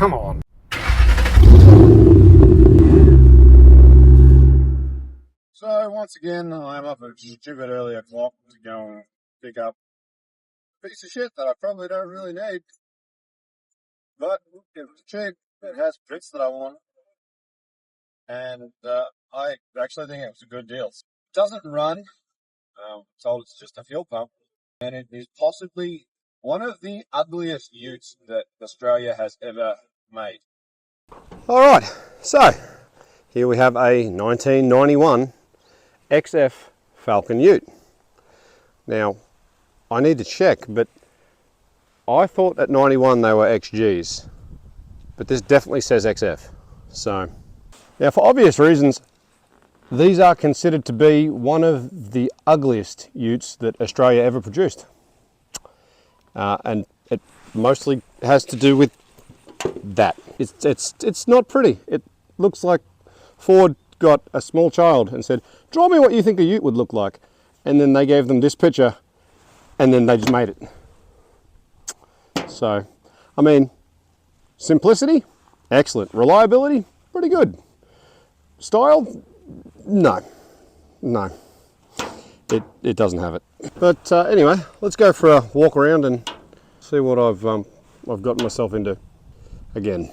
come on. So once again, I'm up at a stupid early o'clock to go and pick up a piece of shit that I probably don't really need. But it was cheap, it has bits that I want, and I actually think it was a good deal. It doesn't run, I'm told it's just a fuel pump, and it is possibly one of the ugliest utes that Australia has ever made. Alright, so here we have a 1991 XF Falcon ute. Now, I need to check, but I thought at 91 they were XGs, but this definitely says XF. So, now for obvious reasons, these are considered to be one of the ugliest utes that Australia ever produced. And it mostly has to do with that. It's not pretty. It looks like Ford got a small child and said, draw me what you think a ute would look like. And then they gave them this picture and then they just made it. So, I mean, simplicity, excellent. Reliability, pretty good. Style, no. It doesn't have it. But anyway, let's go for a walk around and see what I've gotten myself into again.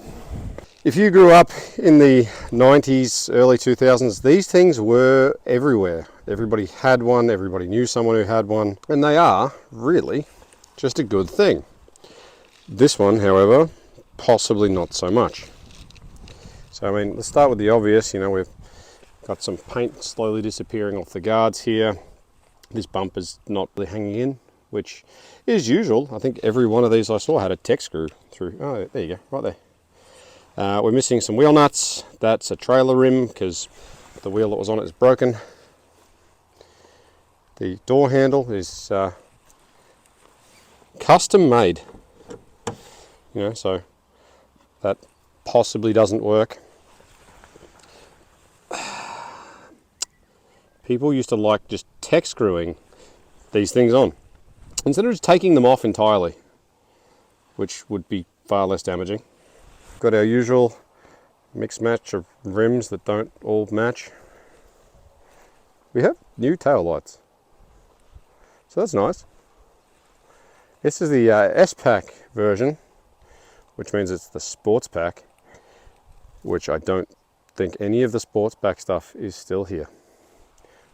If you grew up in the 90s, early 2000s, these things were everywhere. Everybody had one, everybody knew someone who had one, and they are really just a good thing. This one, however, possibly not so much. So, I mean, let's start with the obvious. You know, we've got some paint slowly disappearing off the guards here. This bumper's not really hanging in, which is usual. I think every one of these I saw had a tech screw through. Oh, there you go, right there. We're missing some wheel nuts. That's a trailer rim because the wheel that was on it is broken. The door handle is custom made. You know, so that possibly doesn't work. People used to like just tech screwing these things on instead of just taking them off entirely, which would be far less damaging. Got our usual mix match of rims that don't all match. We have new tail lights, so that's nice. This is the S-Pack version, which means it's the sports pack, which I don't think any of the sports pack stuff is still here,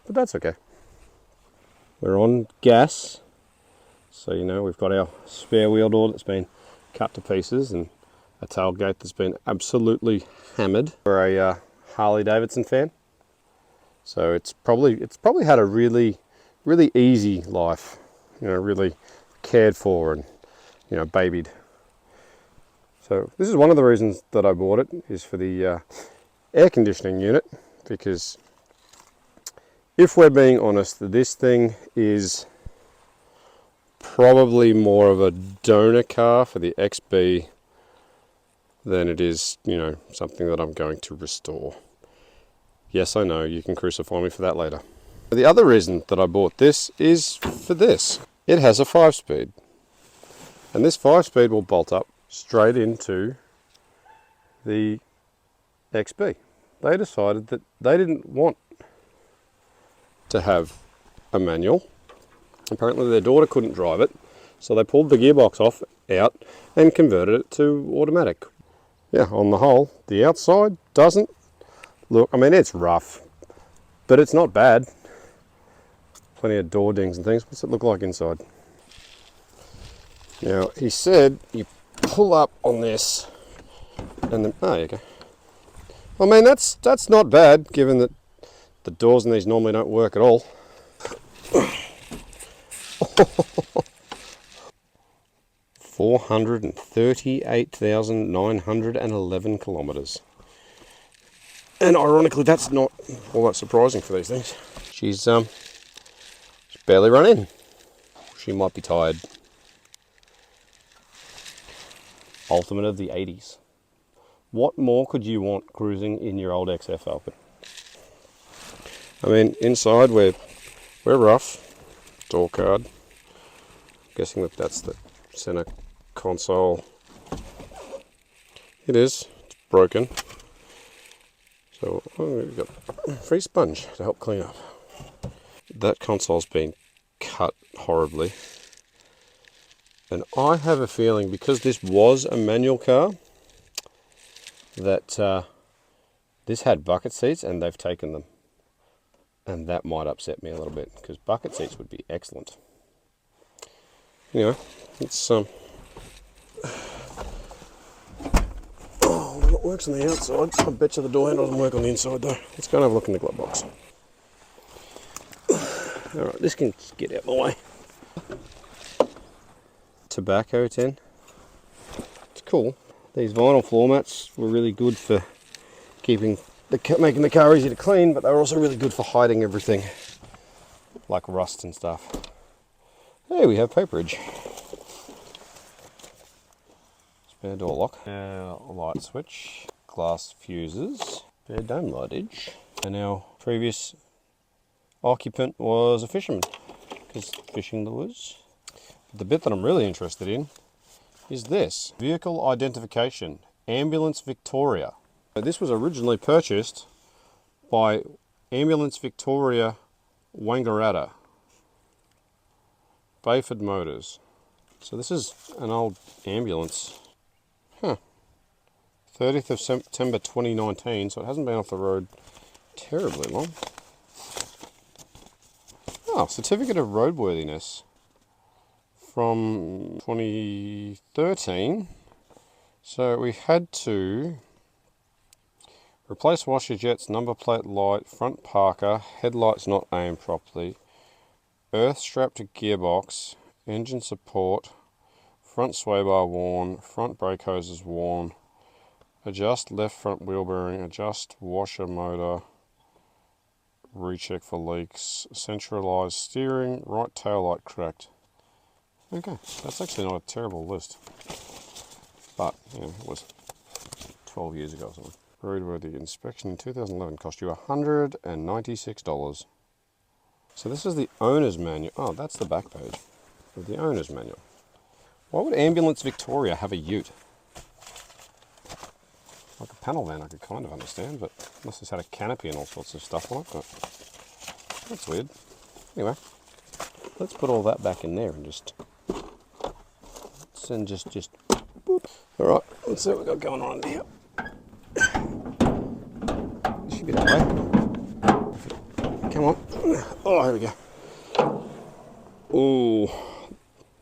but that's okay. We're on gas, so you know we've got our spare wheel door that's been cut to pieces and a tailgate that's been absolutely hammered. We're a Harley Davidson fan, so it's probably had a really easy life, you know, really cared for and, you know, babied. So this is one of the reasons that I bought it, is for the air conditioning unit, because if we're being honest, this thing is probably more of a donor car for the XB than it is, you know, something that I'm going to restore. Yes, I know, you can crucify me for that later. The other reason that I bought this is for this. It has a 5-speed, and this 5-speed will bolt up straight into the XB. They decided that they didn't want to have a manual. Apparently their daughter couldn't drive it, so they pulled the gearbox out and converted it to automatic. Yeah, on the whole, the outside doesn't look, I mean, it's rough, but it's not bad. Plenty of door dings and things. What's it look like inside? Now, he said you pull up on this and then, oh, there you go. I mean, that's not bad, given that the doors in these normally don't work at all. 438,911 kilometres. And ironically, that's not all that surprising for these things. She's barely run in. She might be tired. Ultimate of the 80s. What more could you want cruising in your old XF Falcon? I mean, inside we're rough. Door card. Guessing that that's the center console. It is. It's broken. So we've got a free sponge to help clean up. That console's been cut horribly. And I have a feeling, because this was a manual car, that this had bucket seats and they've taken them. And that might upset me a little bit, because bucket seats would be excellent. Anyway, it's oh, it works on the outside. I bet you the door handle doesn't work on the inside though. Let's go and have a look in the glove box. Alright, this can get out of the way. Tobacco tin. It's cool. These vinyl floor mats were really good for making the car easy to clean, but they were also really good for hiding everything, like rust and stuff. Hey, we have paperage. Spare door lock. Light switch. Glass fuses. Spare dome lightage. And our previous occupant was a fisherman, because fishing lures. But the bit that I'm really interested in is this. Vehicle identification. Ambulance Victoria. This was originally purchased by Ambulance Victoria Wangaratta. Bayford Motors. So this is an old ambulance. 30th of September 2019, so it hasn't been off the road terribly long. Oh, certificate of roadworthiness from 2013. So we had to replace washer jets, number plate light, front parker, headlights not aimed properly, earth strap to gearbox, engine support, front sway bar worn, front brake hoses worn, adjust left front wheel bearing, adjust washer motor, recheck for leaks, centralised steering, right tail light cracked. Okay, that's actually not a terrible list. But, you know, it was 12 years ago or something. Roadworthy inspection in 2011 cost you $196. So this is the owner's manual. Oh, that's the back page of the owner's manual. Why would Ambulance Victoria have a ute? Like a panel van I could kind of understand, but unless it's had a canopy and all sorts of stuff on it, but that's weird. Anyway, let's put all that back in there and just boop. Alright, let's see what we've got going on here. Should be that way. Come on. Oh, here we go. Ooh,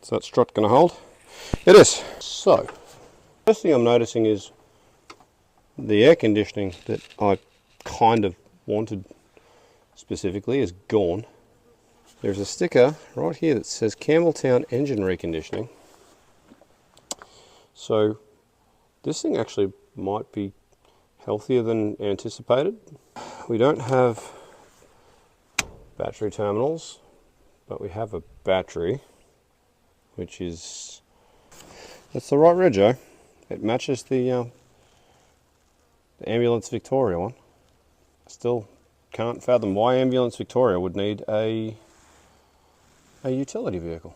is that strut going to hold? It is. So, first thing I'm noticing is the air conditioning that I kind of wanted specifically is gone. There's a sticker right here that says Campbelltown engine reconditioning. So this thing actually might be healthier than anticipated. We don't have battery terminals, but we have a battery, which is, that's the right rego. It matches the Ambulance Victoria one. I still can't fathom why Ambulance Victoria would need a utility vehicle.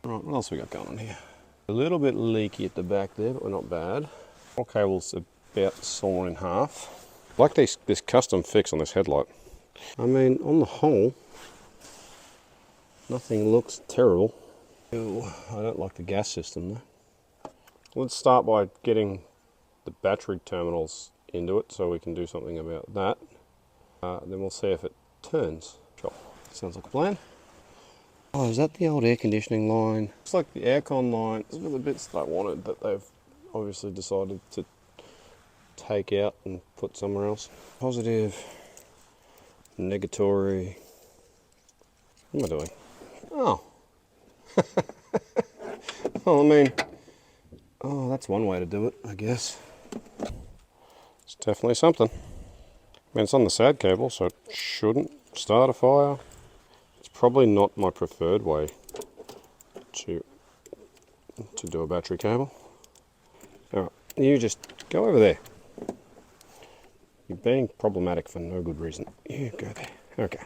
Right, what else we got going on here? A little bit leaky at the back there, but we're not bad. All cable's about sawn in half. I like this custom fix on this headlight. I mean, on the whole, nothing looks terrible. Ew, I don't like the gas system though. Let's start by getting the battery terminals into it so we can do something about that. Then we'll see if it turns. Sure. Sounds like a plan. Oh, is that the old air conditioning line? Looks like the aircon line. These were the bits that I wanted that they've obviously decided to take out and put somewhere else. Positive, negatory. What am I doing? Oh. Well, I mean, oh, that's one way to do it, I guess. It's definitely something. I mean, it's on the SAD cable, so it shouldn't start a fire. It's probably not my preferred way to do a battery cable. Alright, you just go over there. You're being problematic for no good reason. You go there. Okay.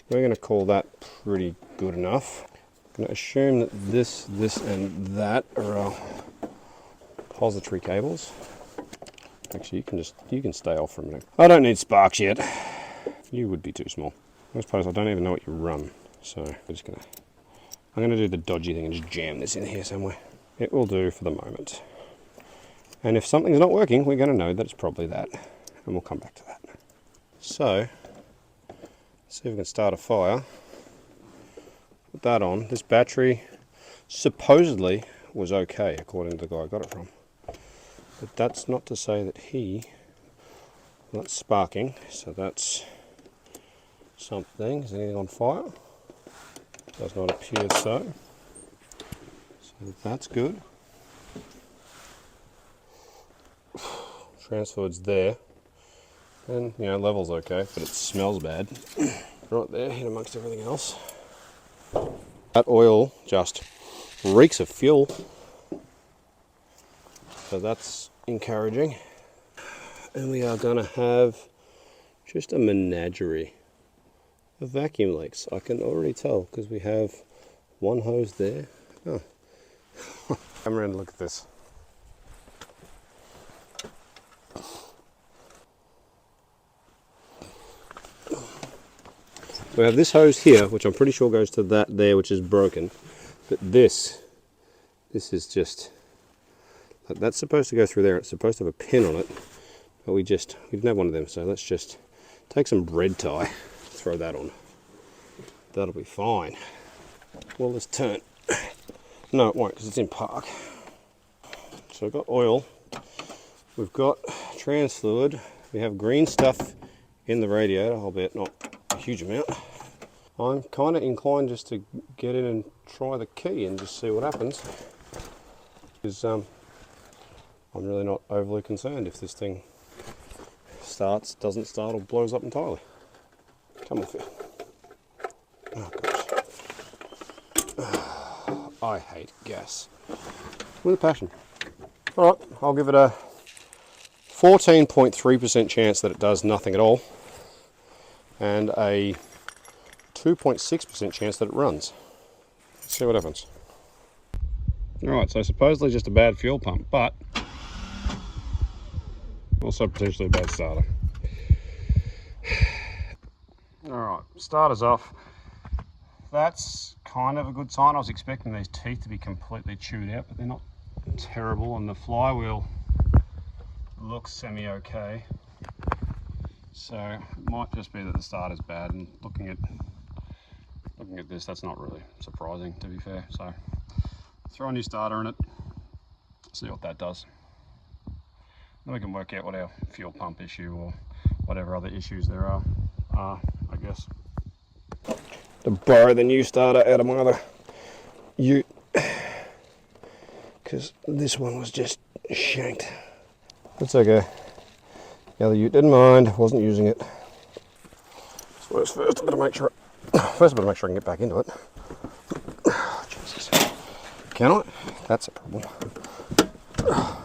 We're going to call that pretty good enough. I'm going to assume that this, and that are our repository cables. Actually, you can stay off for a minute. I don't need sparks yet. You would be too small. I suppose I don't even know what you run, so I'm gonna do the dodgy thing and just jam this in here somewhere. It will do for the moment. And if something's not working, we're gonna know that it's probably that, and we'll come back to that. So, let's see if we can start a fire. Put that on. This battery supposedly was okay, according to the guy I got it from. But that's not to say that that's sparking, so that's something. Is anything on fire? Does not appear so. So that's good. Transfer's there. And, level's okay, but it smells bad. Right there, in amongst everything else. That oil just reeks of fuel. So that's encouraging. And we are going to have just a menagerie of vacuum leaks. I can already tell because we have one hose there. Oh. Come around and look at this. We have this hose here, which I'm pretty sure goes to that there, which is broken. But this is just, that's supposed to go through there. It's supposed to have a pin on it, but we didn't have one of them. So let's just take some red tie, throw that on. That'll be fine. Will this turn? No, it won't, because it's in park. So we've got oil, we've got trans fluid, we have green stuff in the radiator, albeit not a huge amount. I'm kind of inclined just to get in and try the key and just see what happens. Because I'm really not overly concerned if this thing starts, doesn't start, or blows up entirely. Come off here. Oh gosh. I hate gas with a passion. Alright, I'll give it a 14.3% chance that it does nothing at all, and a 2.6% chance that it runs. Let's see what happens. Alright, so supposedly just a bad fuel pump, but also potentially a bad starter. Alright, starter's off. That's kind of a good sign. I was expecting these teeth to be completely chewed out, but they're not terrible, and the flywheel looks semi-okay. So it might just be that the starter's bad, and looking at this, that's not really surprising, to be fair. So throw a new starter in it, see what that does. Then we can work out what our fuel pump issue or whatever other issues there are, I guess. To borrow the new starter out of my other ute, because this one was just shanked. It's okay. The other ute didn't mind, wasn't using it. So first I better make sure I can get back into it. Oh, Jesus. Can I? That's a problem.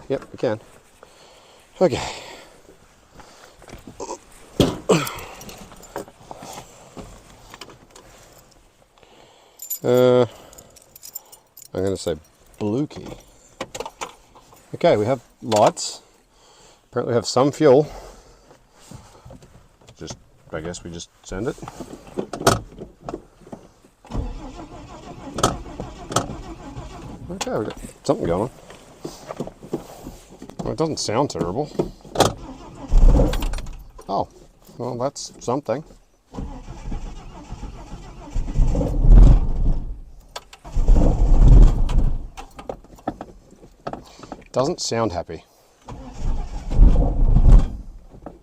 Yep, we can. Okay. I'm going to say blue key. Okay, we have lights. Apparently we have some fuel. I guess we just send it. Okay, we got something going. Well, it doesn't sound terrible. Oh, well, that's something. Doesn't sound happy.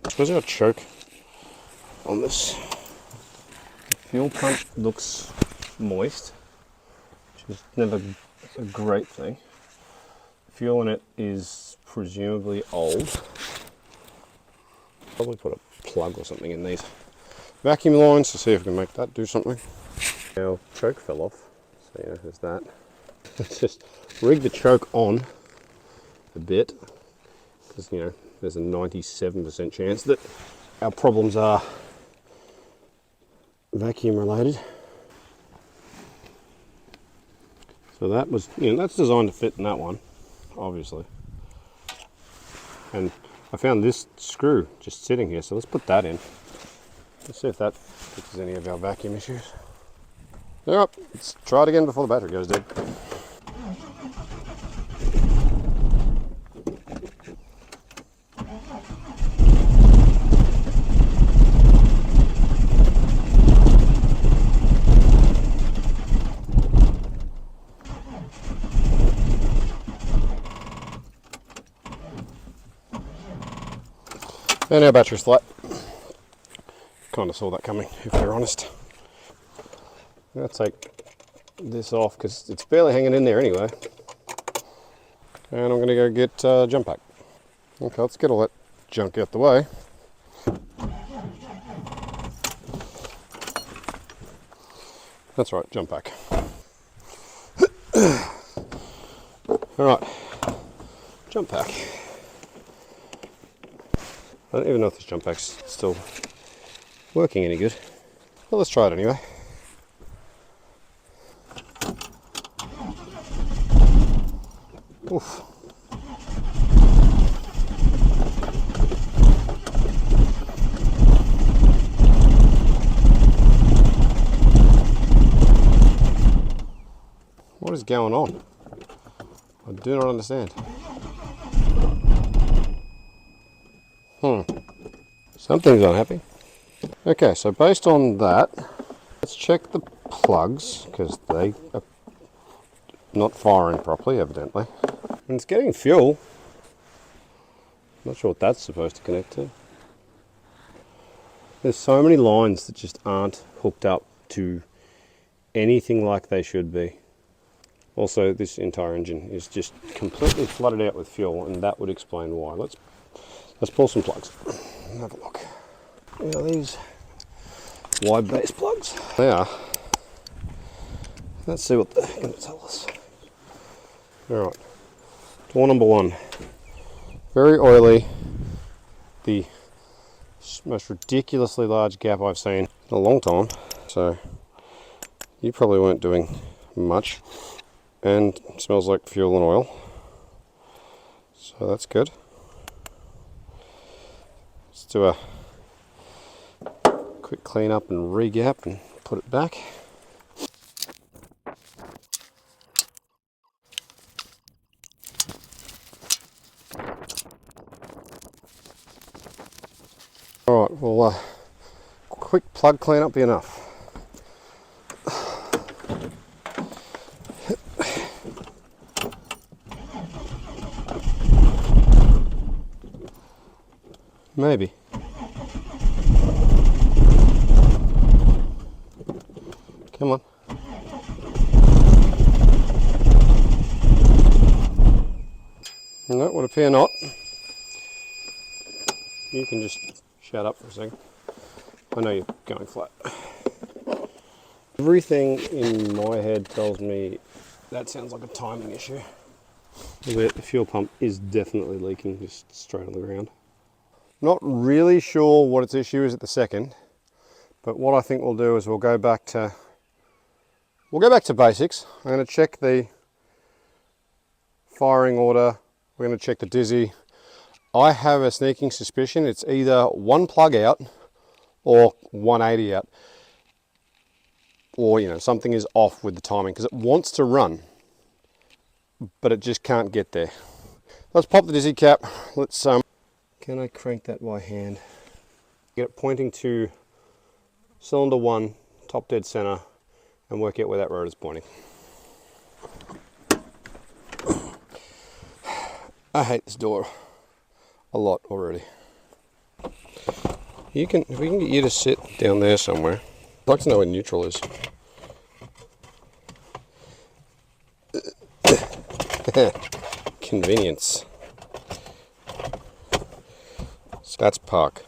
Suppose I got a choke on this. The fuel pump looks moist, which is never a great thing. Fuel in it is presumably old. Probably put a plug or something in these vacuum lines to see if we can make that do something. Our choke fell off, so there's that. Let's just rig the choke on a bit, because there's a 97% chance that our problems are vacuum related. So that was, that's designed to fit in that one, obviously. And I found this screw just sitting here, so let's put that in. Let's see if that fixes any of our vacuum issues. Alright, let's try it again before the battery goes dead. And our battery's flat. Kind of saw that coming, if we're honest. I'm going to take this off because it's barely hanging in there anyway. And I'm going to go get jump pack. Okay, let's get all that junk out the way. That's right, jump pack. Alright, jump pack. I don't even know if this jump pack's still working any good. Well, let's try it anyway. Oof. What is going on? I do not understand. Something's unhappy. Okay, so based on that, let's check the plugs, because they are not firing properly, evidently. And it's getting fuel. Not sure what that's supposed to connect to. There's so many lines that just aren't hooked up to anything like they should be. Also, this entire engine is just completely flooded out with fuel, and that would explain why. Let's pull some plugs and have a look. Now these wide base plugs. They are. Let's see what they're going to tell us. Alright, door number 1. Very oily. The most ridiculously large gap I've seen in a long time. So you probably weren't doing much. And it smells like fuel and oil. So that's good. Let's do a quick clean up and re-gap and put it back. Alright, well, quick plug clean up be enough. Maybe. Come on. No, it would appear not. You can just shut up for a second. I know you're going flat. Everything in my head tells me that sounds like a timing issue. The fuel pump is definitely leaking just straight on the ground. Not really sure what its issue is at the second, but what I think we'll do is we'll go back to basics. I'm going to check the firing order. We're going to check the dizzy. I have a sneaking suspicion it's either one plug out or 180 out, or something is off with the timing because it wants to run, but it just can't get there. Let's pop the dizzy cap. Let's can I crank that by hand? Get it pointing to cylinder 1, top dead center, and work out where that rotor is pointing. I hate this door a lot already. If we can get you to sit down there somewhere. I'd like to know where neutral is. Convenience. So that's park.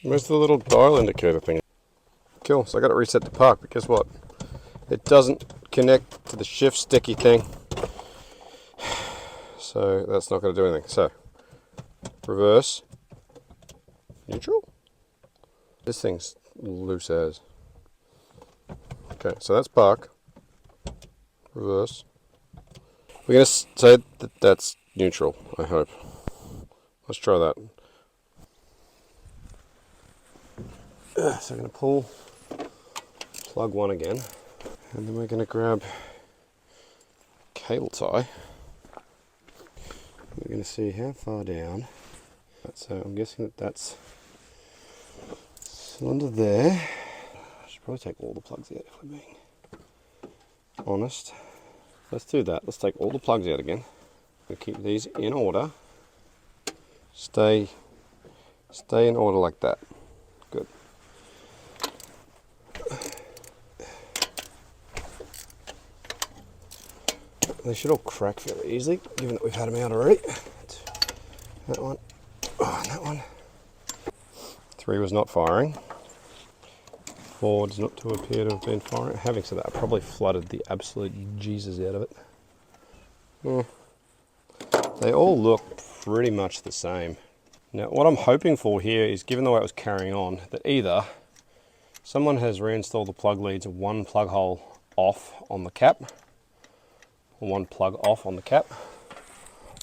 Where's the little dial indicator thing? Cool, so I got to reset the park, but guess what? It doesn't connect to the shift sticky thing. So that's not going to do anything. So, reverse. Neutral? This thing's loose as. Okay, so that's park. Reverse. We're going to say that that's neutral, I hope. Let's try that. So I'm going to pull plug 1 again, and then we're going to grab cable tie. We're going to see how far down. So I'm guessing that that's cylinder there. I should probably take all the plugs out if we're being honest. Let's do that. Let's take all the plugs out again. We'll keep these in order. Stay in order like that. Good. They should all crack fairly easily, given that we've had them out already. That one, and that one. 3 was not firing. 4 does not appear to have been firing. Having said that, I probably flooded the absolute Jesus out of it. They all look pretty much the same. Now, what I'm hoping for here is, given the way it was carrying on, that either someone has reinstalled the plug leads 1 plug hole off on the cap, or 1 plug off on the cap,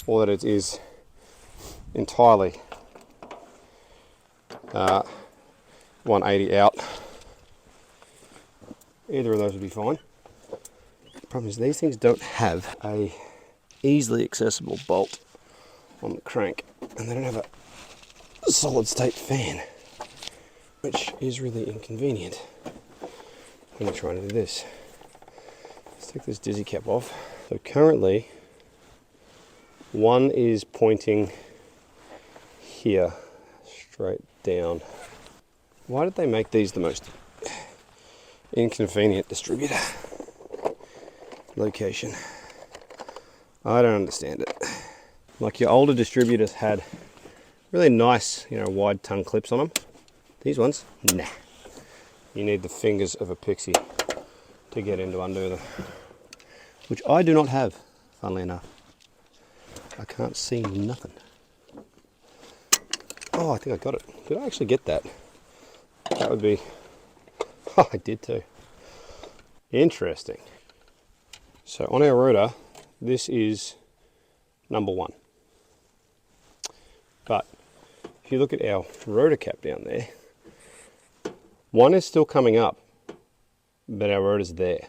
or that it is entirely 180 out. Either of those would be fine. The problem is these things don't have a easily accessible bolt on the crank, and they don't have a solid state fan, which is really inconvenient when you're trying to do this. Let's take this dizzy cap off. So currently 1 is pointing here, straight down. Why did they make these the most inconvenient distributor location? I don't understand it. Like your older distributors had really nice, wide tongue clips on them. These ones, nah. You need the fingers of a pixie to get in to undo them. Which I do not have, funnily enough. I can't see nothing. Oh, I think I got it. Did I actually get that? That would be... Oh, I did too. Interesting. So on our rotor, this is number 1. But if you look at our rotor cap down there, 1 is still coming up, but our rotor's there,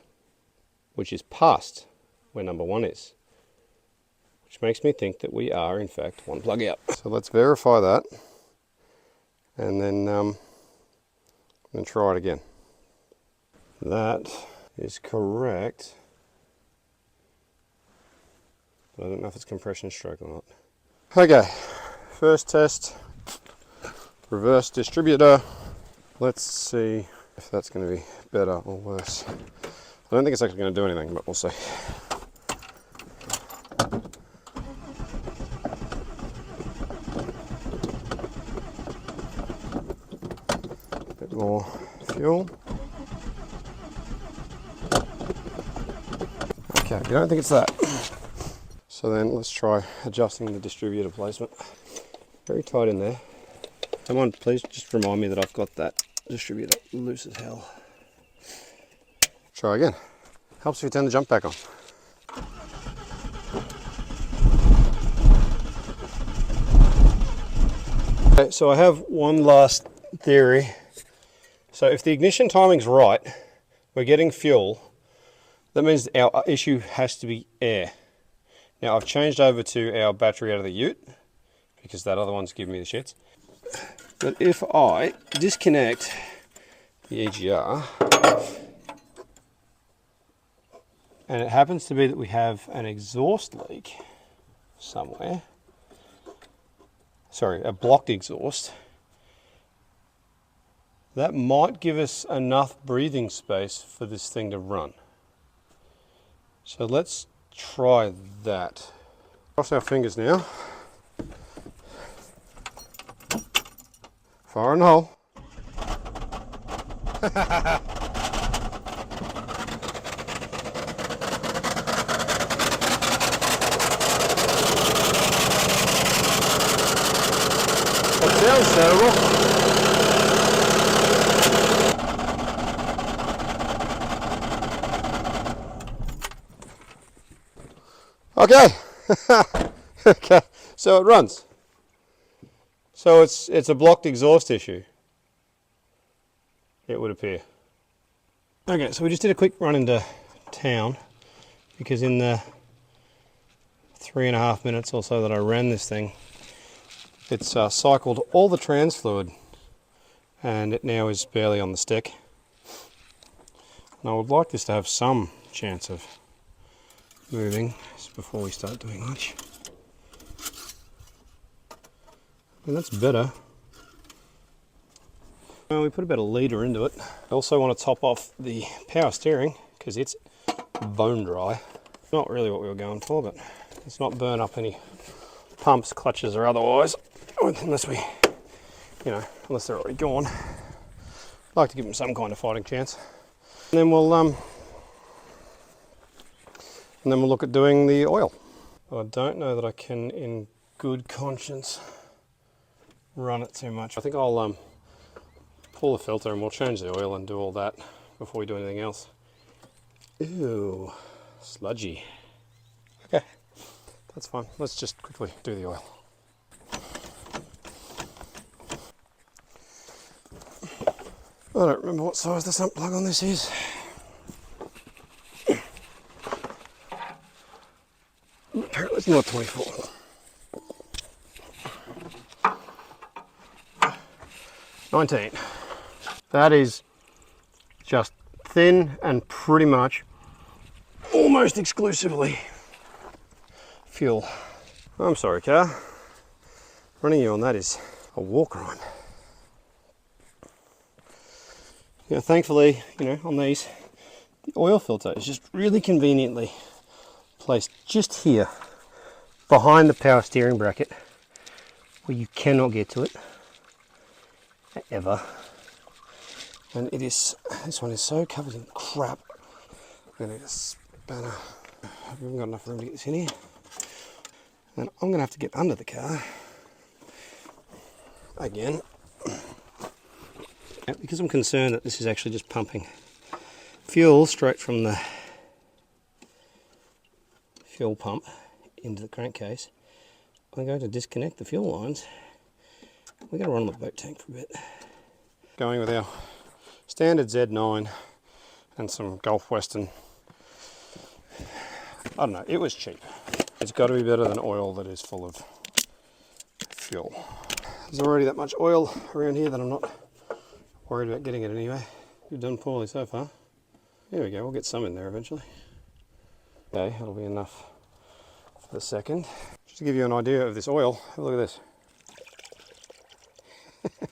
which is past where number 1 is, which makes me think that we are in fact 1 plug out. So let's verify that, and then try it again. That is correct, but I don't know if it's compression stroke or not. Okay, first test, reverse distributor. Let's see if that's going to be better or worse. I don't think it's actually going to do anything, but we'll see. A bit more fuel. Okay, I don't think it's that. So then let's try adjusting the distributor placement. Very tight in there. Someone please just remind me that I've got that distributor loose as hell. Try again. Helps if you turn the jump back on. Okay, so I have one last theory. So if the ignition timing's right, we're getting fuel, that means our issue has to be air. Now I've changed over to our battery out of the ute, because that other one's giving me the shits. But if I disconnect the EGR, and it happens to be that we have an exhaust leak somewhere, sorry, a blocked exhaust, that might give us enough breathing space for this thing to run. So let's try that. Cross our fingers now. Fire in the hole. That sounds terrible. Okay. Okay, so it runs. So it's a blocked exhaust issue, it would appear. Okay, so we just did a quick run into town because in the 3.5 minutes or so that I ran this thing, it's cycled all the trans fluid and it now is barely on the stick. And I would like this to have some chance of moving before we start doing much. And that's better. Well, we put about a litre into it. I also want to top off the power steering because it's bone dry. Not really what we were going for, but let's not burn up any pumps, clutches or otherwise, unless unless they're already gone. I'd like to give them some kind of fighting chance. And then we'll look at doing the oil. I don't know that I can in good conscience run it too much. I think I'll pull the filter and we'll change the oil and do all that before we do anything else. Ew, sludgy. Okay, that's fine. Let's just quickly do the oil. I don't remember what size the sump plug on this is. Apparently it's not 24. $19. That is just thin and pretty much almost exclusively fuel. I'm sorry, car. Running you on that is a war crime. Thankfully, on these, the oil filter is just really conveniently placed just here behind the power steering bracket where you cannot get to it ever. And this one is so covered in crap. I'm going to need a spanner. I haven't got enough room to get this in here. And I'm going to have to get under the car again. Because I'm concerned that this is actually just pumping fuel straight from the fuel pump into the crankcase, I'm going to disconnect the fuel lines. We're going to run on the boat tank for a bit. Going with our standard Z9 and some Gulf Western. I don't know, it was cheap. It's got to be better than oil that is full of fuel. There's already that much oil around here that I'm not worried about getting it anyway. You've done poorly so far. There we go, we'll get some in there eventually. Okay, that'll be enough for the second. Just to give you an idea of this oil, have a look at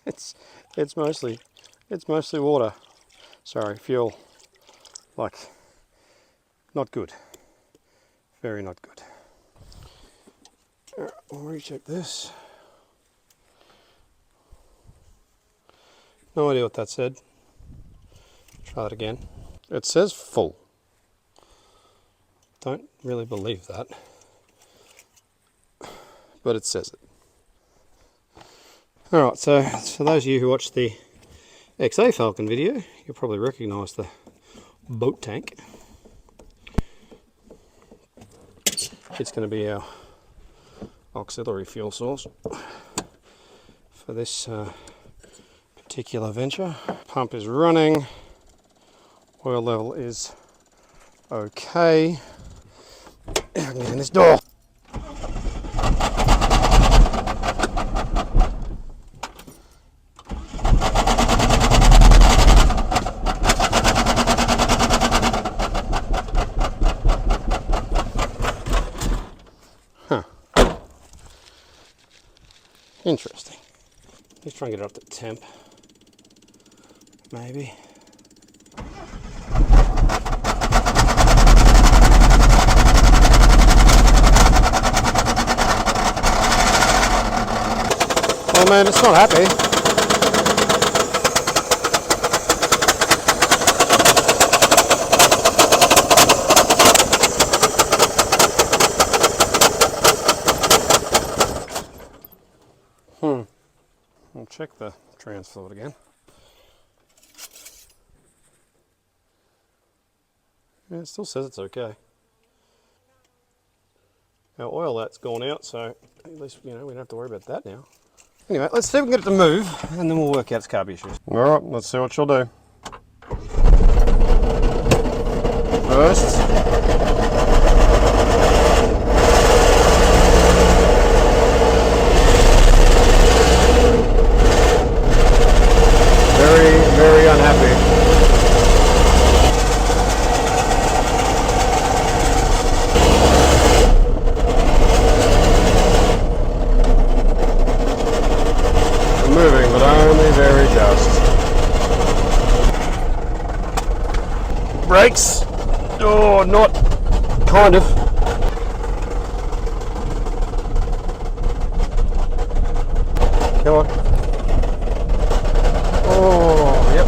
this. it's mostly water. Sorry, fuel. Like, not good. Very not good. Alright, we'll recheck this. No idea what that said. Try that again. It says full. Don't really believe that, but it says it. Alright, so for those of you who watched the XA Falcon video, you'll probably recognise the boat tank. It's going to be our auxiliary fuel source for this particular venture. Pump is running, oil level is okay. I can get in this door. Huh. Interesting. Let's try and get it up to temp. Maybe. Oh man, it's not happy. We'll check the trans fluid again. Yeah, it still says it's okay. our oil that's gone out, so at least, you know, we don't have to worry about that now. Anyway, let's see if we can get it to move, and then we'll work out its carb issues. All right, let's see what she'll do. First, very unhappy. Moving, but only very just. Brakes. Oh, not kind of. Come on. Oh, yep.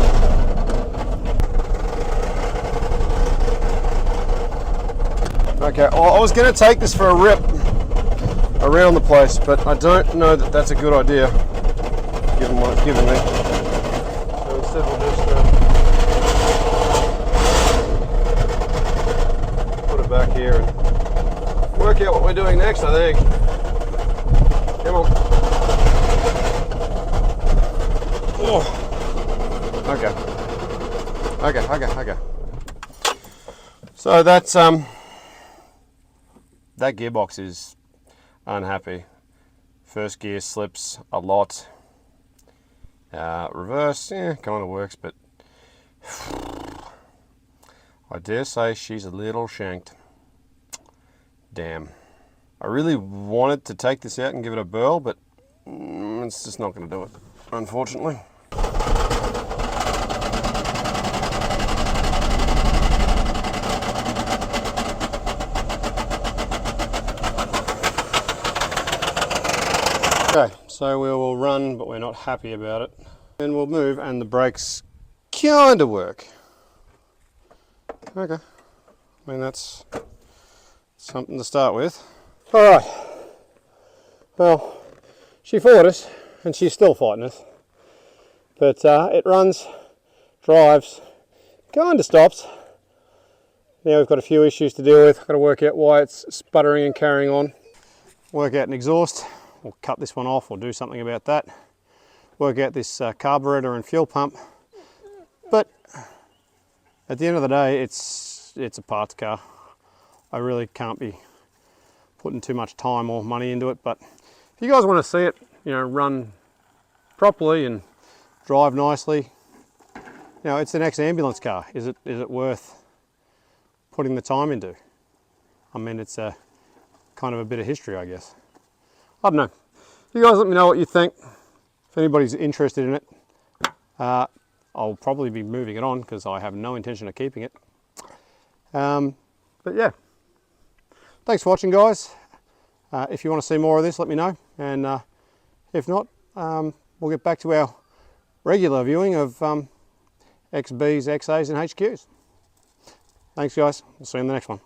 Okay, well, I was going to take this for a rip around the place, but I don't know that that's a good idea, given what it's given me. So instead we'll just put it back here and work out what we're doing next, I think. Come on. Oh. Okay. So that's that gearbox is unhappy. First gear slips a lot. Reverse, yeah, kind of works, but I dare say she's a little shanked. Damn. I really wanted to take this out and give it a burl, but it's just not going to do it, unfortunately. Okay, so we will run, but we're not happy about it. Then we'll move, and the brakes kind of work. Okay, I mean that's something to start with. All right, well, she fought us, and she's still fighting us. But it runs, drives, kind of stops. Now we've got a few issues to deal with. Got to work out why it's sputtering and carrying on. Work out an exhaust. We'll cut this one off or do something about that. Work out this carburetor and fuel pump. But at the end of the day, it's a parts car. I really can't be putting too much time or money into it. But if you guys want to see it, you know, run properly and drive nicely, you know, it's the next ambulance car. Is it worth putting the time into? I mean, it's a kind of a bit of history, I guess. I don't know. You guys let me know what you think. If anybody's interested in it, I'll probably be moving it on because I have no intention of keeping it. But yeah, thanks for watching, guys. If you want to see more of this, let me know. And if not, we'll get back to our regular viewing of XBs, XAs and HQs. Thanks, guys. We'll see you in the next one.